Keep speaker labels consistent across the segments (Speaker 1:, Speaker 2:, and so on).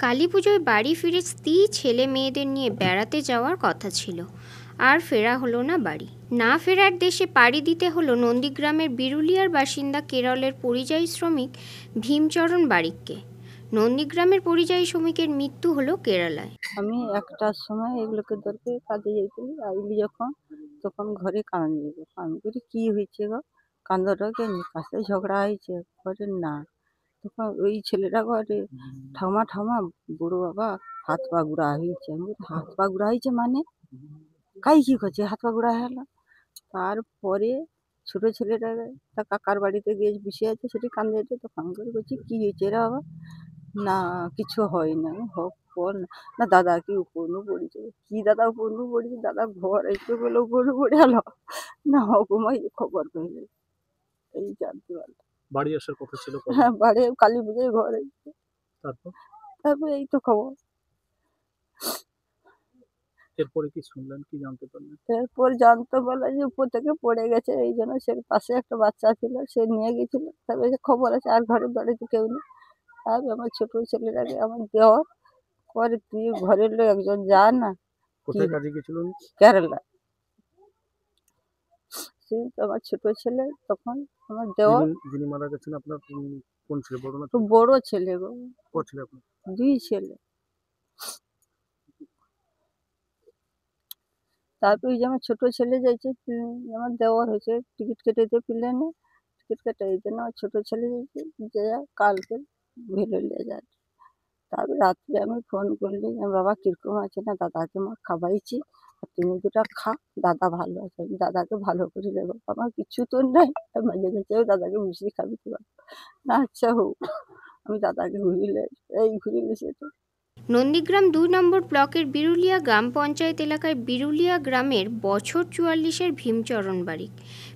Speaker 1: কালী পুজোয় বাড়ি ফিরে স্ত্রী ছেলে মেয়েদের নিয়ে বেড়াতে যাওয়ার কথা ছিল, আর ফেরা হলো না বাড়ি। না ফেরার দেশে পাড়ি দিতে হলো নন্দীগ্রামের বিরুলিয়ার বাসিন্দা কেরলের পরিযায়ী শ্রমিক ভীমচরণ বারিককে। নন্দীগ্রামের পরিযায়ী শ্রমিকের মৃত্যু হলো কেরালায়।
Speaker 2: আমি একটার সময় এগুলোকে ধরতে কাজে যেতেই আইলি যখন, তখন ঘরে কান্দে যেত। আমি বলি কি হয়েছে গো, কান্দটাকে কার সাথে ঝগড়া হয়েছে? ঘরে না। তখন ওই ছেলেটা ঘরে, ঠামা ঠামা বুড়ো বাবা হাত পা গুড়া হয়েছে। আমি বলি হাত পা গুড়া হয়েছে মানে? কাই কি করছে হাত পা গুড়া হলো? তারপরে ছোট ছেলেটা তার কাকার বাড়িতে গিয়ে বসে আছে, সেটি কান্দে যেত। তখন আমি করে বলছি কি হয়েছে রে বাবা? না কিছু হয় না। হোক বল না। না দাদা কি উপনু পড়েছে। কি দাদা উপনু পড়েছে? দাদা ঘর এসে বলে উপনু পড়ে গেল। না হুকুমাই খবর পেলে এই জানতে পারলাম।
Speaker 3: বাড়ি আসার কথা ছিল কবে?
Speaker 2: হ্যাঁ বাড়ি কালী পুজোয় ঘরে।
Speaker 3: তারপর
Speaker 2: তারপরে এই তো খবর।
Speaker 3: এরপরে কি শুনলেন, কি জানতে পারলেন?
Speaker 2: এরপর জানতে পারলো যে উপর থেকে পড়ে গেছে, এই জন্য সে পাশে একটা বাচ্চা ছিল, সে নিয়ে গেছিল। তবে যে খবর আছে আর ঘরের বাড়িতে কেউ নেই। আর আমার ছোট ছেলেটাকে আমার দেওয়ার করে, তুই ঘরের লোক একজন যা না। কি
Speaker 3: কোথায় কাজে গেছিল উনি?
Speaker 2: কেরালা। সেই তো আমার ছোট ছেলে তখন, আমার দেওয়ার
Speaker 3: যিনি মারা গেছেন আপনার কোন ছেলে, বড় না
Speaker 2: খুব
Speaker 3: ছোট?
Speaker 2: বড় ছেলে গো।
Speaker 3: কত ছেলে আপনার?
Speaker 2: 2 ছেলে। তারপর ওই যে আমার ছোট ছেলে যাইছে, আমার দেওয়ার হয়েছে টিকিট কেটেছে প্লেনে। টিকিট কেটে এই জন্য আমার ছোট ছেলে যাইছে, যে কালকে ভেলোরিয়া যাচ্ছে। তারপর রাত্রে আমি ফোন করলি, বাবা কিরকম আছে? না দাদাকে মা খাওয়াইছি, আর তুমি দুটা খা, দাদা ভালো আছে। আমি দাদাকে ভালো করে দেবো, আমার কিছু তো নাই। আর মাঝে মাঝে দাদাকে মিশিয়ে খাবি তো? না আচ্ছা হোক, আমি দাদাকে ঘুরিলে এই ঘুরিলে সেটা।
Speaker 1: নন্দীগ্রাম 2 নম্বর ব্লকের বিরুলিয়া গ্রাম পঞ্চায়েত এলাকায় বিরুলিয়া গ্রামের বছর 44-এর ভীমচরণ বারিক।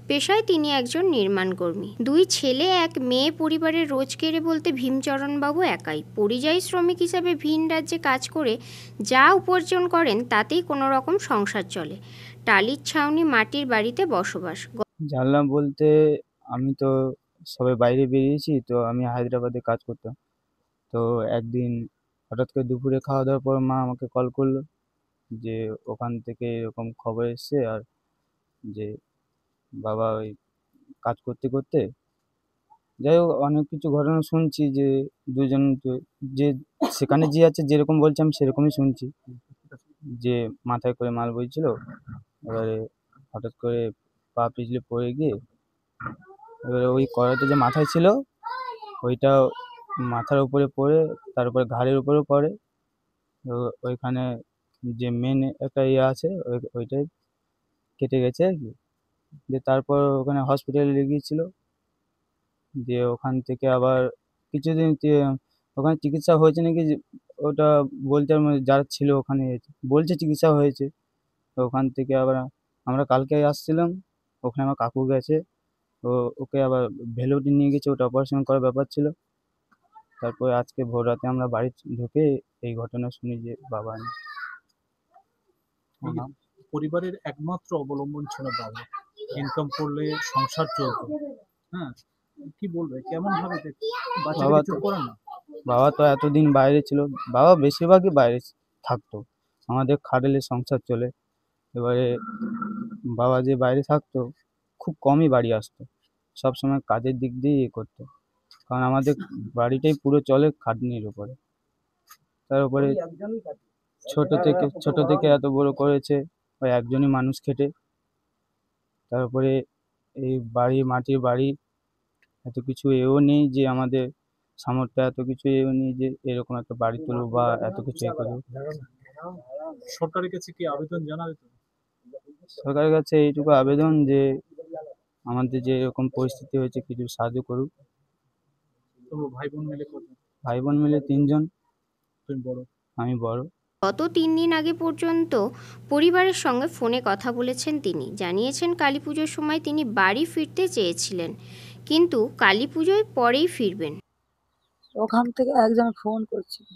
Speaker 1: পেশায় তিনি একজন নির্মাণ কর্মী। 2 ছেলে 1 মেয়ে পরিবারের রোজ কেড়ে বলতে ভীমচরণবাবু একাই। পরিযায়ী শ্রমিক হিসাবে ভিন রাজ্যে কাজ করে যা উপার্জন করেন তাতেই কোনো রকম সংসার চলে। টালির ছাউনি মাটির বাড়িতে বসবাস।
Speaker 4: জানলাম বলতে আমি তো সবে বাইরে বেরিয়েছি, তো আমি হায়দ্রাবাদে কাজ করতাম। তো একদিন হঠাৎ করে দুপুরে খাওয়া দাওয়ার পর মা আমাকে কল করলো যে ওখান থেকে এরকম খবর এসছে, আর যে বাবা ওই কাজ করতে করতে, যাই হোক অনেক কিছু ঘটনা শুনছি যে দুজন যে সেখানে যে আছে যেরকম বলছে আমি সেরকমই শুনছি, যে মাথায় করে মাল বইছিল, এবারে হঠাৎ করে পা পিছলে পড়ে গিয়ে এবারে ওই কড়াইটা যে মাথায় ছিল ওইটা মাথার উপরে পড়ে, তার উপরে ঘাড়ের উপরেও পড়ে। তো ওইখানে যে মেন একটা ইয়ে আছে ওইটাই কেটে গেছে আর কি। দিয়ে তারপর ওখানে হসপিটালে নিয়ে গিয়েছিল। দিয়ে ওখান থেকে আবার কিছুদিন ওখানে চিকিৎসা হয়েছে নাকি ওটা বলতে পারবো না, যারা ছিল ওখানে বলছে চিকিৎসা হয়েছে। তো ওখান থেকে আবার আমরা কালকে আসছিলাম, ওখানে আমার কাকু গেছে। তো ওকে আবার ভেলোরে নিয়ে গেছে, ওটা অপারেশন করার ব্যাপার ছিল। তারপরে আজকে ভোর রাতে আমরা বাড়ি ঢুকে এই ঘটনা শুনি যে বাবা নেই।
Speaker 3: এই যে পরিবারের একমাত্র অবলম্বন ছিল বাবা, ইনকাম করলে সংসার চলতো। হ্যাঁ, কি বলবে, কেমন ভাবে বাচ্চাকে
Speaker 4: বাবা
Speaker 3: কিছু
Speaker 4: তো
Speaker 3: করেন না?
Speaker 4: বাবা তো এতদিন বাইরে ছিল, বাবা বেশিরভাগই বাইরে থাকতো, আমাদের খাটালে সংসার চলে। এবারে বাবা যে বাইরে থাকতো খুব কমই বাড়ি আসতো, সবসময় কাজের দিক দিয়ে ইয়ে করতো, কারণ আমাদের বাড়িটাই পুরো চলে খাটনির উপরে। তার উপরে ছোট থেকে এত বড় করেছে ওই একজনই মানুষ খেটে। তারপরে এই বাড়ি মাটির বাড়ি এত কিছু এও নেই যে আমাদের সামর্থ্য, এত কিছু এও নেই যে এরকম একটা বাড়ি তুলবো বা এত কিছু এ করবো।
Speaker 3: সরকারের কাছে কি আবেদন জানাবে তো?
Speaker 4: সরকারের কাছে এইটুকু আবেদন যে আমাদের যে এরকম পরিস্থিতি হয়েছে কিছু সাহায্য করুক।
Speaker 3: তোমরা ভাই বোন মিলে কত?
Speaker 4: ভাই বোন মিলে 3জন।
Speaker 3: তুমি বড়?
Speaker 4: আমি বড়।
Speaker 1: গত 3 দিন আগে পর্যন্ত পরিবারের সঙ্গে ফোনে কথা বলেছেন তিনি। জানিয়েছেন কালী পুজোর সময় তিনি বাড়ি ফিরতে চেয়েছিলেন, কিন্তু কালী পুজোয় পরেই ফিরবেন।
Speaker 2: ওখান থেকে একজন ফোন করছিল,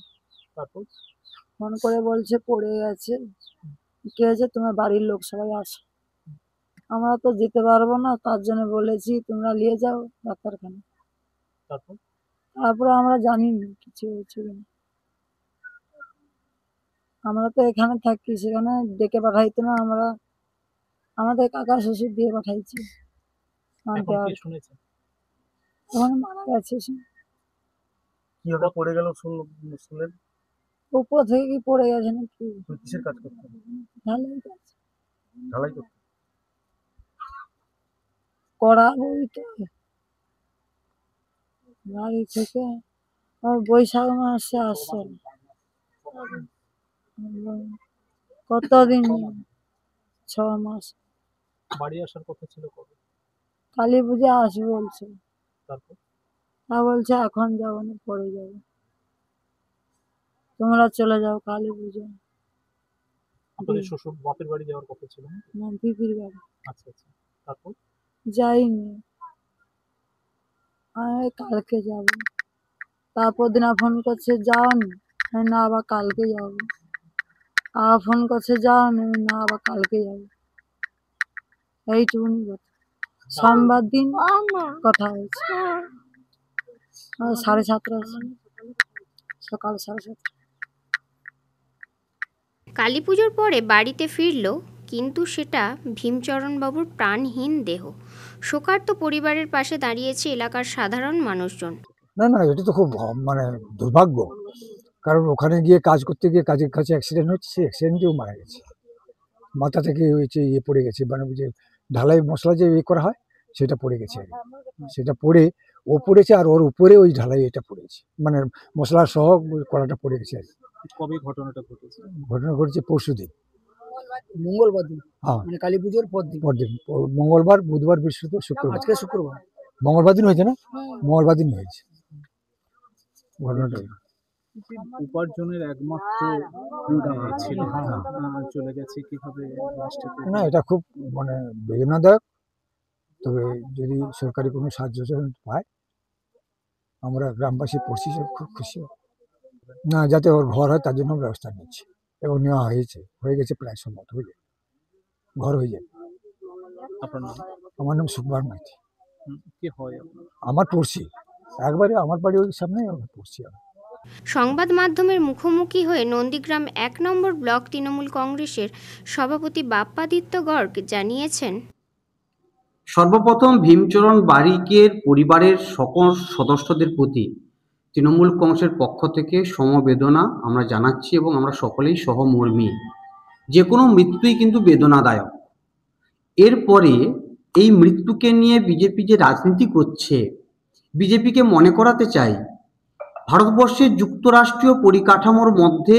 Speaker 3: তারপর
Speaker 2: ফোন করে বলছে পড়ে গেছে, কে আছে তোমার বাড়ির লোক সবাই আসো। আমরা তো যেতে পারবো না, তার জন্য বলেছি তোমরা নিয়ে যাও ডাক্তারখানা।
Speaker 3: তারপর
Speaker 2: তারপরে আমরা জানি না কিছু হয়েছে কিনা। আমরা তো এখানে থাকি, সেখানে ডেকে পাঠাইতো না, আমরা আমাদের কাকা শ্বশুর দিয়ে পাঠাইছি আনতে।
Speaker 3: এখন
Speaker 2: আর
Speaker 3: কে শুনেছে?
Speaker 2: ওখানে মারা গেছে সে।
Speaker 3: কিভাবে পড়ে গেল শুনলেন?
Speaker 2: উপর থেকে কি পড়ে গেছে নাকি?
Speaker 3: তুমি কিসের কাজ করতেন?
Speaker 2: ঢালাই কাজ
Speaker 3: ঢালাই করতেন?
Speaker 2: করা বইতে বাড়ি থেকে বৈশাখ মাসে আসছে। কতদিন? 6 মাস।
Speaker 3: বাড়ি আসার কথা ছিল কবে?
Speaker 2: কালী পূজা আসবে বলছে।
Speaker 3: তারপর
Speaker 2: তা বলছে এখন যাবো না, পরে যাবো, তোমরা চলে যাও কালী পূজা।
Speaker 3: আপনাদের শ্বশুর বাপের বাড়ি যাওয়ার কথা ছিল না?
Speaker 2: না, দিদির বাড়ি।
Speaker 3: আচ্ছা আচ্ছা, তারপর?
Speaker 2: যাইনি, আমি কালকে যাব। তারপর দিন ফোন করছে যাওনি, আমি না আবার কালকে যাব। আবার ফোন করছে যাওনি, আমি না আবার কালকে যাব। এইটুকুনি কথা। সোমবার দিন কথা হয়েছে। 7:30 সকাল 7:30।
Speaker 1: কালী পুজোর পরে বাড়িতে ফিরল, কিন্তু সেটা ভীমচরণবাবুর প্রাণহীন দেহ। শোকার্ত পরিবারের পাশে দাঁড়িয়েছে এলাকার সাধারণ মানুষজন।
Speaker 5: না, এটা তো খুব মানে দুর্ভাগ্য, কারণ ওখানে গিয়ে কাজ করতে গিয়ে কাজের কাছে অ্যাক্সিডেন্ট হচ্ছে, সেই অ্যাক্সিডেন্টেও মারা গেছে। মাথা থেকে হয়েছে পড়ে গেছে, মানে যে ঢালাই মশলা যে করা হয় সেটা পড়ে গেছে, সেটা পড়ে ও পড়েছে, আর ওর উপরে ওই ঢালাই এটা পড়েছে, মানে মশলা সহ কড়াটা পড়ে গেছে।
Speaker 3: কবে ঘটনাটা ঘটেছে?
Speaker 5: ঘটনা ঘটেছে পরশুদিন,
Speaker 6: মঙ্গলবার দিন,
Speaker 5: হ্যাঁ,
Speaker 6: মানে কালী পুজোর পরদিন।
Speaker 5: মঙ্গলবার, বুধবার, বৃহস্পতিবার, শুক্রবার।
Speaker 6: আজকে শুক্রবার।
Speaker 5: মঙ্গলবার দিন হয়েছে না? মঙ্গলবার দিন হয়েছে ঘটনাটা।
Speaker 3: উপার্জনের একমাত্র ছিল, চলে গেছে কিভাবে?
Speaker 5: না, এটা খুব মানে বেদনাদায়ক। তবে যদি সরকারি কোনো সাহায্য পায়, আমরা গ্রামবাসী পড়ছি খুব খুশি হব। না, যাতে ওর ঘর হয় তার জন্য ব্যবস্থা নিচ্ছি, এবং নেওয়া হয়ে গেছে, প্রায় সম্মত হয়ে যাবে, ঘর হয়ে যাবে।
Speaker 3: আপনার নাম?
Speaker 5: আমার নাম সুকুমার মাইতি।
Speaker 3: কি হয় আপনার?
Speaker 5: আমার পড়ছি, একবারে আমার বাড়ি ওই সামনে, পড়ছি আমি।
Speaker 1: সংবাদ মাধ্যমের মুখোমুখি হয়ে নন্দীগ্রাম 1 নম্বর ব্লক তৃণমূল কংগ্রেসের সভাপতি বাপ্পাদিত্য গর্গ জানিয়েছেন,
Speaker 7: সর্বপ্রথম ভীমচরণ বারিকের পরিবারের সকল সদস্যদের প্রতি তৃণমূল কংগ্রেসের পক্ষ থেকে সমবেদনা আমরা জানাচ্ছি, এবং আমরা সকলেই সহমর্মী। যে কোনো মৃত্যুই কিন্তু বেদনাদায়ক। এরপরে এই মৃত্যুকে নিয়ে বিজেপি যে রাজনীতি করছে, বিজেপিকে মনে করাতে চাই, ভারতবর্ষের যুক্তরাষ্ট্রীয় পরিকাঠামোর মধ্যে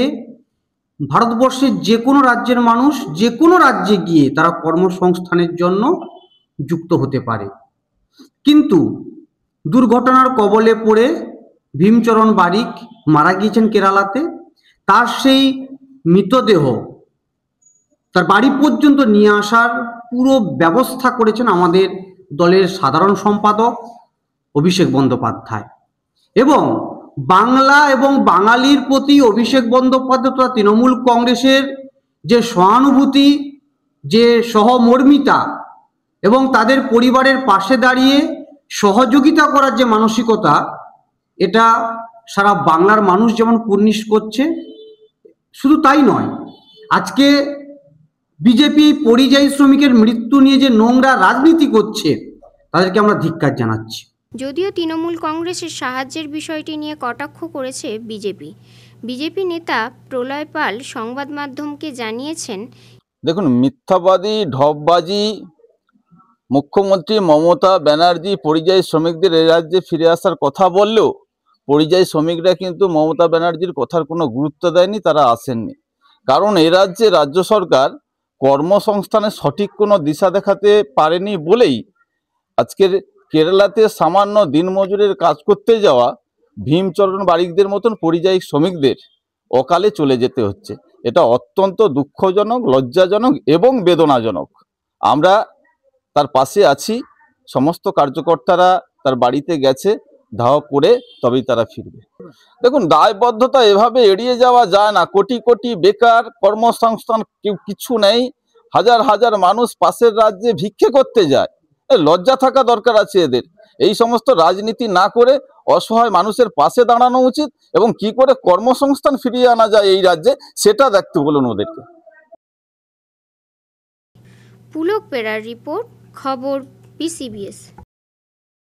Speaker 7: ভারতবর্ষের যে কোনো রাজ্যের মানুষ যে কোনো রাজ্যে গিয়ে তারা কর্মসংস্থানের জন্য যুক্ত হতে পারে। কিন্তু দুর্ঘটনার কবলে পড়ে ভীমচরণ বারিক মারা গিয়েছেন কেরালাতে। তার সেই মৃতদেহ তার বাড়ি পর্যন্ত নিয়ে আসার পুরো ব্যবস্থা করেছেন আমাদের দলের সাধারণ সম্পাদক অভিষেক বন্দ্যোপাধ্যায়, এবং বাংলা এবং বাঙালির প্রতি অভিষেক বন্দ্যোপাধ্যায় তথা তৃণমূল কংগ্রেসের যে সহানুভূতি, যে সহমর্মিতা এবং তাদের পরিবারের পাশে দাঁড়িয়ে সহযোগিতা করার যে মানসিকতা, এটা সারা বাংলার মানুষ যেমন কুর্নিশ করছে। শুধু তাই নয়, আজকে বিজেপি পরিযায়ী শ্রমিকের মৃত্যু নিয়ে যে নোংরা রাজনীতি করছে, তাদেরকে আমরা ধিক্কার জানাচ্ছি।
Speaker 1: যদিও তৃণমূল কংগ্রেসের সাহায্যের বিষয়টি নিয়ে কটাক্ষ করেছে বিজেপি নেতা প্রলয় পাল সংবাদ মাধ্যমকে জানিয়েছেন,
Speaker 8: দেখুন, মিথ্যাবাদী ঢপবাজি মুখ্যমন্ত্রী মমতা ব্যানার্জি পরিযায়ী শ্রমিকদের এ রাজ্যে ফিরে আসার কথা বললেও পরিযায়ী শ্রমিকরা কিন্তু মমতা ব্যানার্জির কথার কোনো গুরুত্ব দেয়নি, তারা আসেননি। কারণ এ রাজ্যে রাজ্য সরকার কর্মসংস্থানের সঠিক কোনো দিশা দেখাতে পারেনি বলেই আজকের কেরালাতে সামান্য দিনমজুরের কাজ করতে যাওয়া ভীমচরণ বারিকদের মতন পরিযায়ী শ্রমিকদের অকালে চলে যেতে হচ্ছে। এটা অত্যন্ত দুঃখজনক, লজ্জাজনক এবং বেদনাজনক। আমরা তার পাশে আছি, সমস্ত কার্যকর্তারা তার বাড়িতে গেছে, ধাওয়া করে তবেই তারা ফিরবে। দেখুন, দায়বদ্ধতা এভাবে এড়িয়ে যাওয়া যায় না। কোটি কোটি বেকার, কর্মসংস্থান কিছু নেই, হাজার হাজার মানুষ পাশের রাজ্যে ভিক্ষে করতে যায়, লজ্জা থাকা দরকার আছে এদের। এই সমস্ত রাজনীতি না করে অসহায় মানুষের পাশে দাঁড়ানো উচিত এবং কি করে কর্মসংস্থান ফিরিয়ে আনা যায় এই রাজ্যে সেটা দেখতে বলুন ওদেরকে।
Speaker 1: পুলক বেরার রিপোর্ট, খবর BCBS।